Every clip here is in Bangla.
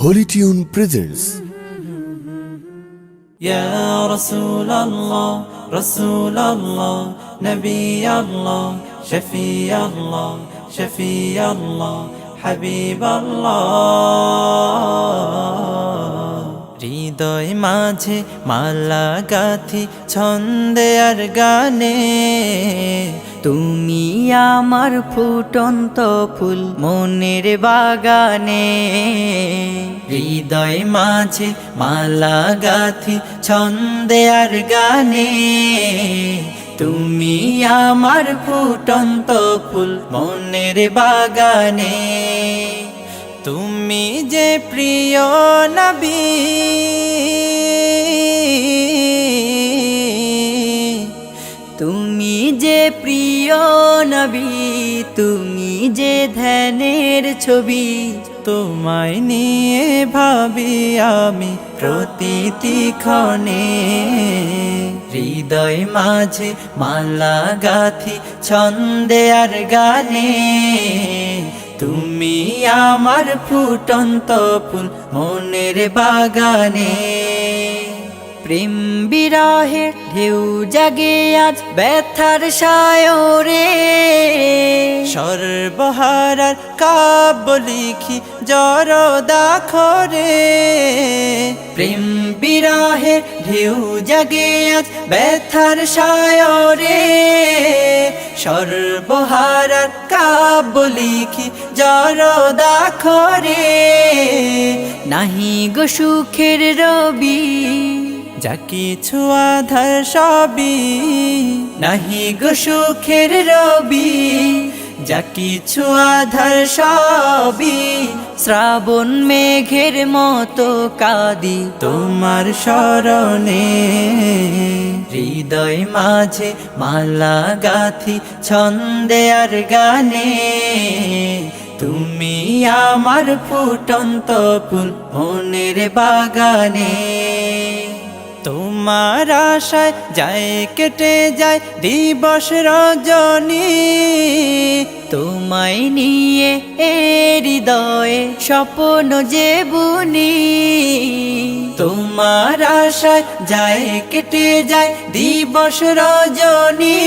Holy Tune presents Ya Rasulallah, Rasulallah, Nabi Allah, Shafi Allah, Shafi Allah, Habib Allah. হৃদয় মাঝে মালা গাথি ছন্দে আর গানে, তুমি আমার ফুটন্ত ফুল মনের বাগানে। হৃদয় মাঝে মালা গাথি ছন্দে আর গানে, তুমি আমার ফুটন্ত ফুল মনের বাগানে। তুমি যে প্রিয় নবী, তুমি যে প্রিয় নবী, তুমি যে ধ্যানের ছবি। তোমায় নিয়ে ভাবি আমি প্রতিটি ক্ষণে। হৃদয় মাঝে মালা গাথি ছন্দে আর গানে, তুমি আমার ফুটন্ত ফুল মনের বাগানে। প্রেম বিরহের ঢেউ জাগে আজ ব্যথার সায়রে, সর্বহারার কাব্য লিখি জরদাখরে। প্রেম বিরহের ঢেউ জাগে আজ ব্যথার সায়রে, সর্বহারার কাব্য লিখি জরদাখরে। নাহি গো সুখের রবি, যা কিছু আধার সবই, নাহি গো সুখের রবি, যা কিছু আধার সবই। শ্রাবণ মেঘের মতো কাঁদি তোমার শরণে। হৃদয় মাঝে মালা গাথি ছন্দে আর গানে, তুমি আমার ফুটন্ত ফুল মনের বাগানে। তোমার আশায় যায় কেটে যায় দিবস রজনী, তোমায় নিয়ে এ হৃদয়ে স্বপ্ন যে বুনি। তোমার আশায় যায় কেটে যায় দিবস রজনী,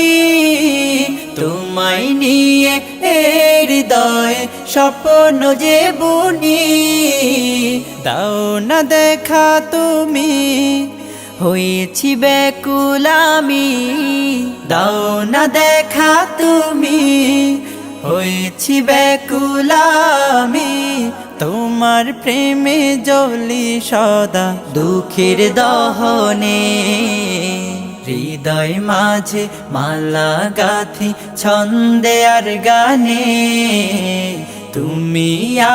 তোমায় নিয়ে এ হৃদয়ে স্বপ্ন যে বুনি। দাও না দেখা তুমি, হয়েছি ব্যাকুল আমি। দাও না দেখা তুমি, হয়েছি ব্যাকুল আমি। তোমার প্রেমে জ্বলি সদা দুঃখের দহনে। হৃদয় মাঝে মালা গাথি ছন্দে আর গানে, তুমি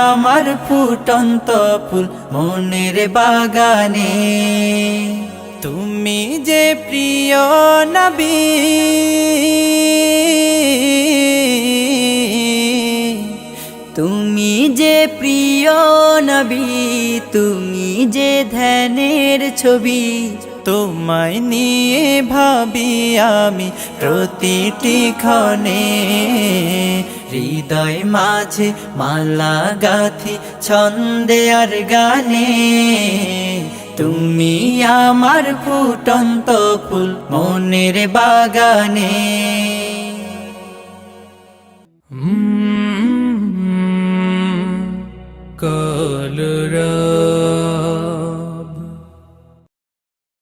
আমার ফুটন্ত ফুল মনের বাগানে। তুমি যে প্রিয় নবী, তুমি যে প্রিয় নবী, তুমি যে ধ্যানের ছবি। তোমায় নিয়ে ভাবি আমি প্রতিটি ক্ষণে। হৃদয় মাঝে মালা গাথি ছন্দে আর গানে, তুমি আমার ফুটন্ত ফুল মনের বাগানে। কলরা